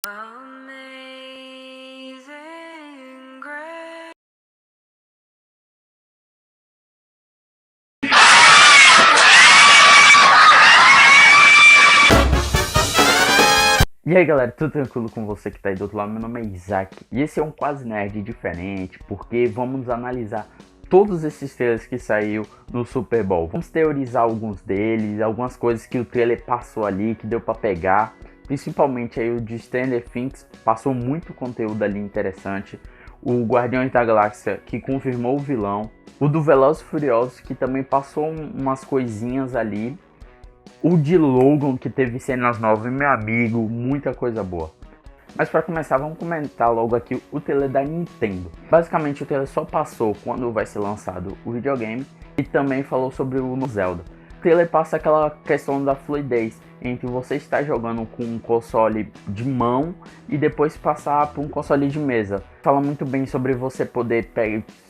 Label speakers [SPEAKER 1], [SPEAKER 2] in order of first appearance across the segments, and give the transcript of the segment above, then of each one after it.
[SPEAKER 1] Amazing grace.
[SPEAKER 2] E aí galera, tudo tranquilo com você que tá aí do outro lado? Meu nome é Isaac e esse é um Quase Nerd diferente, porque vamos analisar todos esses trailers que saiu no Super Bowl. Vamos teorizar alguns deles, algumas coisas que o trailer passou ali, que deu pra pegar. Principalmente aí o de Stranger Things, passou muito conteúdo ali interessante. O Guardiões da Galáxia, que confirmou o vilão. O do Velozes e Furiosos, que também passou umas coisinhas ali. O de Logan, que teve cenas novas, e meu amigo, muita coisa boa. Mas para começar, vamos comentar logo aqui o trailer da Nintendo. Basicamente o trailer só passou quando vai ser lançado o videogame e também falou sobre o Zelda. O trailer passa aquela questão da fluidez entre você estar jogando com um console de mão e depois passar para um console de mesa. Fala muito bem sobre você poder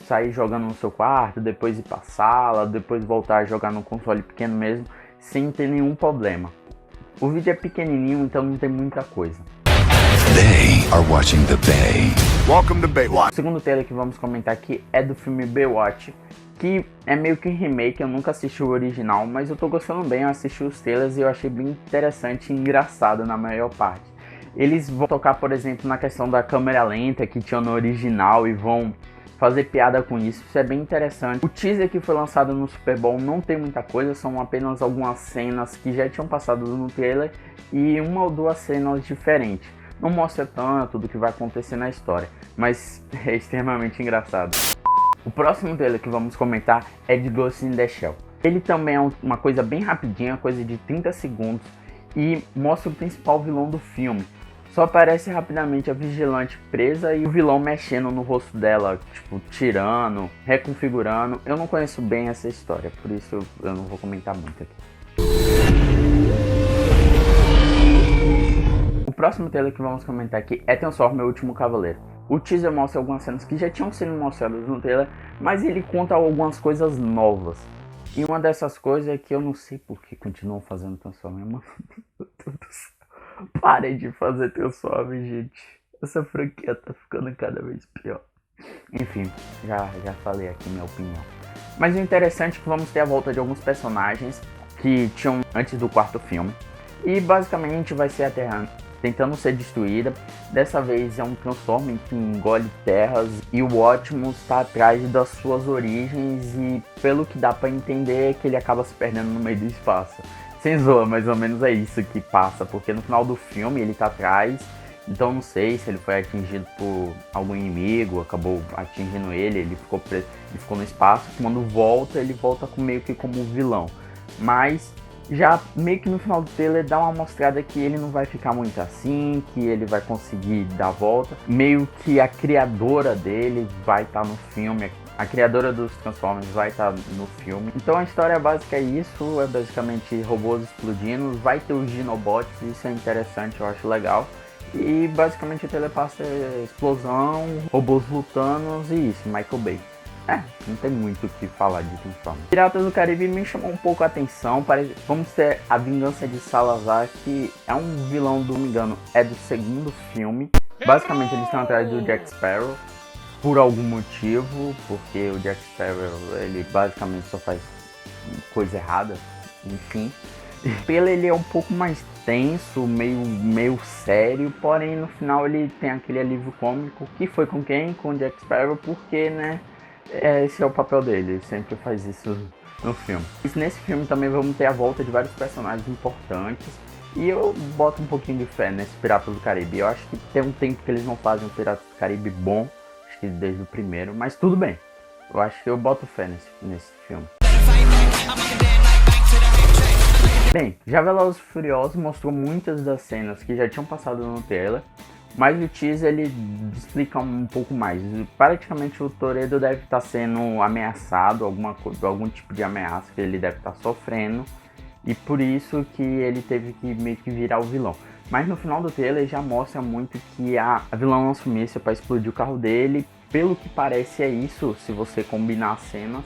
[SPEAKER 2] sair jogando no seu quarto, depois ir para a sala, depois voltar a jogar no console pequeno mesmo, sem ter nenhum problema. O vídeo é pequenininho, então não tem muita coisa.
[SPEAKER 3] They are watching the Bay. Welcome to Baywatch.
[SPEAKER 2] O segundo trailer que vamos comentar aqui é do filme Baywatch, que é meio que um remake. Eu nunca assisti o original, mas eu tô gostando bem. Eu assisti os trailers e eu achei bem interessante e engraçado na maior parte. Eles vão tocar, por exemplo, na questão da câmera lenta que tinha no original e vão fazer piada com isso. Isso é bem interessante. O teaser que foi lançado no Super Bowl não tem muita coisa, são apenas algumas cenas que já tinham passado no trailer e uma ou duas cenas diferentes. Não mostra tanto do que vai acontecer na história, mas é extremamente engraçado. O próximo trailer que vamos comentar é de Ghost in the Shell. Ele também é uma coisa bem rapidinha, coisa de 30 segundos, e mostra o principal vilão do filme. Só aparece rapidamente a vigilante presa e o vilão mexendo no rosto dela, tipo, tirando, reconfigurando. Eu não conheço bem essa história, por isso eu não vou comentar muito aqui. O próximo trailer que vamos comentar aqui é Transformers: O Último Cavaleiro. O teaser mostra algumas cenas que já tinham sido mostradas no trailer, mas ele conta algumas coisas novas. E uma dessas coisas é que eu não sei por que continuam fazendo Transformers, mano. Meu Deus do céu. Parem de fazer Transformers, gente. Essa franquia tá ficando cada vez pior. Enfim, já falei aqui minha opinião. Mas o interessante é que vamos ter a volta de alguns personagens que tinham antes do quarto filme. E basicamente vai ser a Terra tentando ser destruída. Dessa vez é um Transformer que engole terras e o Optimus está atrás das suas origens, e pelo que dá para entender é que ele acaba se perdendo no meio do espaço. Sem zoa, mais ou menos é isso que passa, porque no final do filme ele tá atrás, então não sei se ele foi atingido por algum inimigo, acabou atingindo ele ficou preso, ele ficou no espaço. Quando volta, ele volta meio que como vilão, mas já meio que no final do trailer dá uma mostrada que ele não vai ficar muito assim, que ele vai conseguir dar a volta. Meio que a criadora dele vai estar no filme, a criadora dos Transformers vai estar no filme. Então a história básica é isso, é basicamente robôs explodindo, vai ter os Dinobots, isso é interessante, eu acho legal. E basicamente o trailer passa explosão, robôs lutando e isso, Michael Bay. Não tem muito o que falar de Transformers. Piratas do Caribe me chamou um pouco a atenção. Vamos ter a Vingança de Salazar, que é um vilão, se não me engano, é do segundo filme. Basicamente eles estão atrás do Jack Sparrow por algum motivo, porque o Jack Sparrow, ele basicamente só faz coisa errada, enfim. Ele é um pouco mais tenso, meio sério, porém no final ele tem aquele alívio cômico, que foi com quem? Com o Jack Sparrow, porque, né, esse é o papel dele, ele sempre faz isso no filme. E nesse filme também vamos ter a volta de vários personagens importantes, e eu boto um pouquinho de fé nesse Piratas do Caribe. Eu acho que tem um tempo que eles não fazem um Piratas do Caribe bom, acho que desde o primeiro, mas tudo bem. Eu acho que eu boto fé nesse filme. Bem, já Velozes e Furiosos mostrou muitas das cenas que já tinham passado no trailer, mas o teaser ele explica um pouco mais. Praticamente o Toretto deve estar sendo ameaçado, algum tipo de ameaça que ele deve estar sofrendo, e por isso que ele teve que meio que virar o vilão. Mas no final do trailer já mostra muito que a vilã lança um míssil para explodir o carro dele. Pelo que parece é isso, se você combinar as cenas,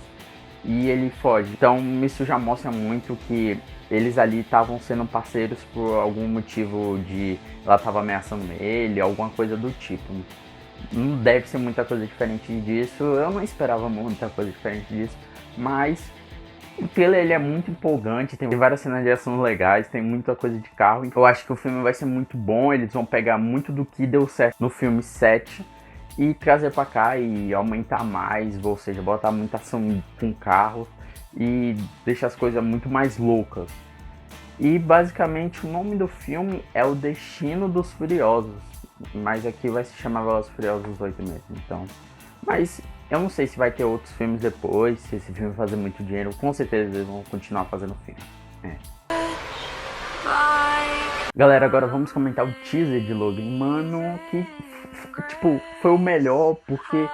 [SPEAKER 2] e ele foge. Então isso já mostra muito que eles ali estavam sendo parceiros por algum motivo de ela tava ameaçando ele, alguma coisa do tipo. Não deve ser muita coisa diferente disso, eu não esperava muita coisa diferente disso, mas o trailer ele é muito empolgante, tem várias cenas de ação legais, tem muita coisa de carro. Eu acho que o filme vai ser muito bom, eles vão pegar muito do que deu certo no filme 7 e trazer pra cá e aumentar mais, ou seja, botar muita ação com carro e deixar as coisas muito mais loucas. E basicamente o nome do filme é O Destino dos Furiosos, mas aqui vai se chamar Velozes e Furiosos 8 mesmo, então. Mas eu não sei se vai ter outros filmes depois, se esse filme fazer muito dinheiro, com certeza eles vão continuar fazendo filme. Galera, agora vamos comentar o teaser de Logan. Mano, que tipo, foi o melhor porque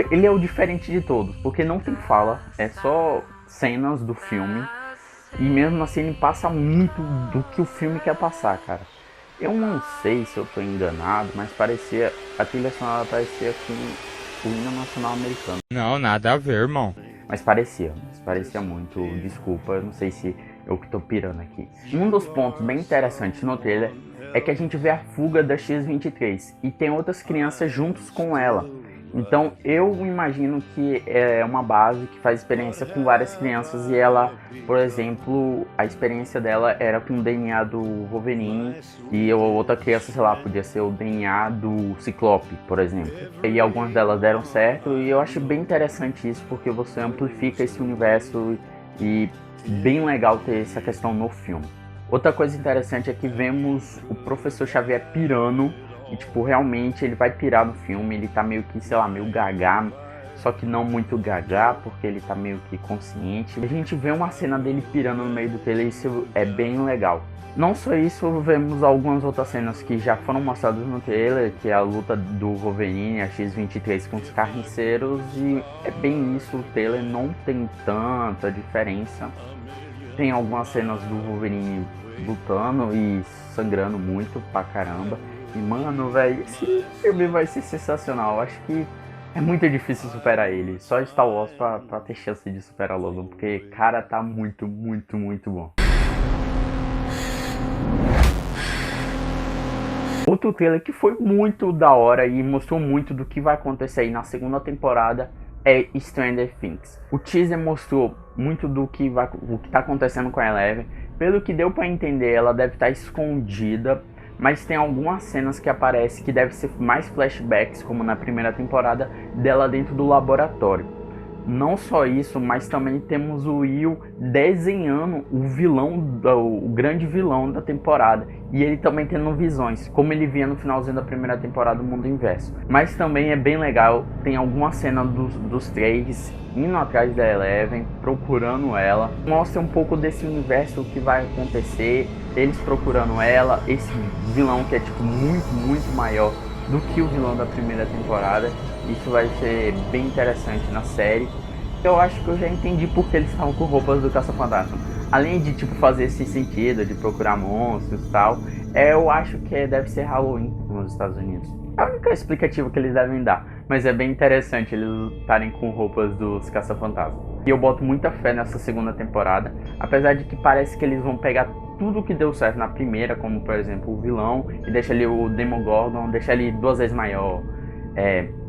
[SPEAKER 2] ele é o diferente de todos, porque não tem fala, é só cenas do filme. E mesmo assim ele passa muito do que o filme quer passar, cara. Eu não sei se eu tô enganado, mas parecia, a trilha sonora parecia com o hino nacional americano.
[SPEAKER 1] Não, nada a ver, irmão.
[SPEAKER 2] Mas parecia muito, desculpa, eu não sei se eu que tô pirando aqui. Um dos pontos bem interessantes no trailer é que a gente vê a fuga da X-23 e tem outras crianças juntos com ela. Então eu imagino que é uma base que faz experiência com várias crianças e ela, por exemplo, a experiência dela era com o DNA do Wolverine e outra criança, sei lá, podia ser o DNA do Ciclope, por exemplo. E algumas delas deram certo e eu acho bem interessante isso porque você amplifica esse universo e bem legal ter essa questão no filme. Outra coisa interessante é que vemos o Professor Xavier pirando. E, tipo, realmente ele vai pirar no filme, ele tá meio que, sei lá, meio gaga, só que não muito gaga, porque ele tá meio que consciente. A gente vê uma cena dele pirando no meio do trailer, isso é bem legal. Não só isso, vemos algumas outras cenas que já foram mostradas no trailer, que é a luta do Wolverine, a X-23 com os carniceiros, e é bem isso, o trailer não tem tanta diferença. Tem algumas cenas do Wolverine lutando e sangrando muito pra caramba. E mano, velho, esse filme vai ser sensacional. Eu acho que é muito difícil superar ele. Só Star Wars pra ter chance de superar Logan. Porque, cara, tá muito, muito, muito bom. Outro trailer que foi muito da hora e mostrou muito do que vai acontecer aí na segunda temporada é Stranger Things. O teaser mostrou muito do que tá acontecendo com a Eleven. Pelo que deu pra entender, ela deve estar escondida. Mas tem algumas cenas que aparecem que deve ser mais flashbacks, como na primeira temporada, dela dentro do laboratório. Não só isso, mas também temos o Will desenhando o vilão, o grande vilão da temporada. E ele também tendo visões, como ele via no finalzinho da primeira temporada do Mundo Inverso. Mas também é bem legal, tem alguma cena dos três indo atrás da Eleven, procurando ela. Mostra um pouco desse universo, o que vai acontecer, eles procurando ela, esse vilão que é tipo muito maior do que o vilão da primeira temporada. Isso vai ser bem interessante na série. Eu acho que eu já entendi porque eles estavam com roupas do Caça-Fantasma. Além de tipo fazer esse sentido de procurar monstros e tal, eu acho que deve ser Halloween nos Estados Unidos. É a única explicativa que eles devem dar, mas é bem interessante eles estarem com roupas dos Caça-Fantasma. E eu boto muita fé nessa segunda temporada, apesar de que parece que eles vão pegar tudo que deu certo na primeira, como por exemplo o vilão, e deixa ali o Demogorgon, deixa ele 2 vezes maior.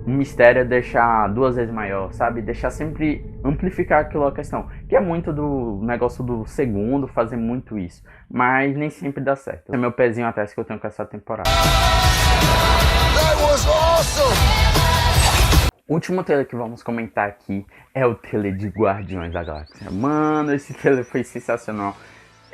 [SPEAKER 2] O mistério deixar 2 vezes maior, sabe? Deixar sempre amplificar aquela questão. Que é muito do negócio do segundo, fazer muito isso. Mas nem sempre dá certo. É meu pezinho atrás que eu tenho com essa temporada. That was awesome! O último trailer que vamos comentar aqui é o trailer de Guardiões da Galáxia. Mano, esse trailer foi sensacional.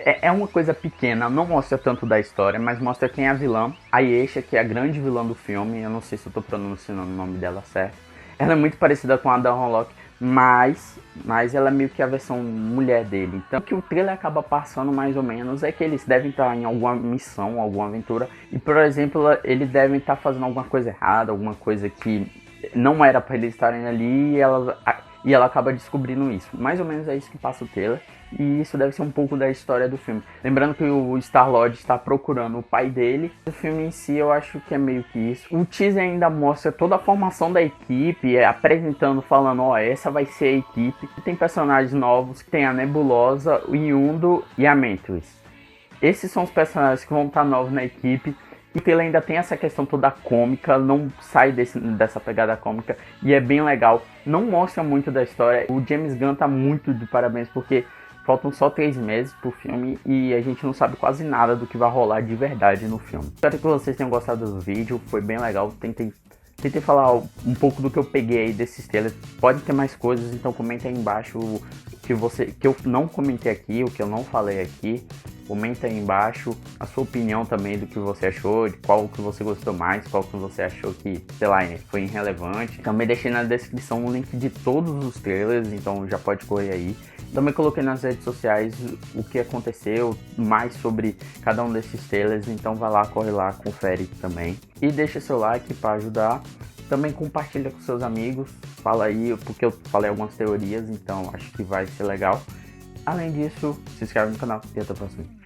[SPEAKER 2] É uma coisa pequena, não mostra tanto da história, mas mostra quem é a vilã. A Ayesha, que é a grande vilã do filme, eu não sei se eu tô pronunciando o nome dela certo. Ela é muito parecida com a Ada Warlock, mas ela é meio que a versão mulher dele. Então o que o trailer acaba passando mais ou menos é que eles devem estar em alguma missão, alguma aventura. E por exemplo, eles devem estar fazendo alguma coisa errada, alguma coisa que não era para eles estarem ali. e ela acaba descobrindo isso. Mais ou menos é isso que passa o trailer, e isso deve ser um pouco da história do filme. Lembrando que o Star-Lord está procurando o pai dele. O filme em si eu acho que é meio que isso. O teaser ainda mostra toda a formação da equipe, apresentando, falando, ó, essa vai ser a equipe. Tem personagens novos, tem a Nebulosa, o Yundo e a Mantis. Esses são os personagens que vão estar novos na equipe. E ele ainda tem essa questão toda cômica, não sai dessa pegada cômica, e é bem legal. Não mostra muito da história. O James Gunn tá muito de parabéns, porque faltam só 3 meses pro filme e a gente não sabe quase nada do que vai rolar de verdade no filme. Espero que vocês tenham gostado do vídeo, foi bem legal. Tentei falar um pouco do que eu peguei aí desses trailers. Pode ter mais coisas, então comenta aí embaixo que eu não comentei aqui, o que eu não falei aqui. Comenta aí embaixo a sua opinião também do que você achou, de qual que você gostou mais, qual que você achou que, sei lá, foi irrelevante. Também deixei na descrição o link de todos os trailers, então já pode correr aí. Também coloquei nas redes sociais o que aconteceu, mais sobre cada um desses trailers, então vai lá, corre lá, confere também. E deixa seu like para ajudar. Também compartilha com seus amigos, fala aí, porque eu falei algumas teorias, então acho que vai ser legal. Além disso, se inscreve no canal e até a próxima.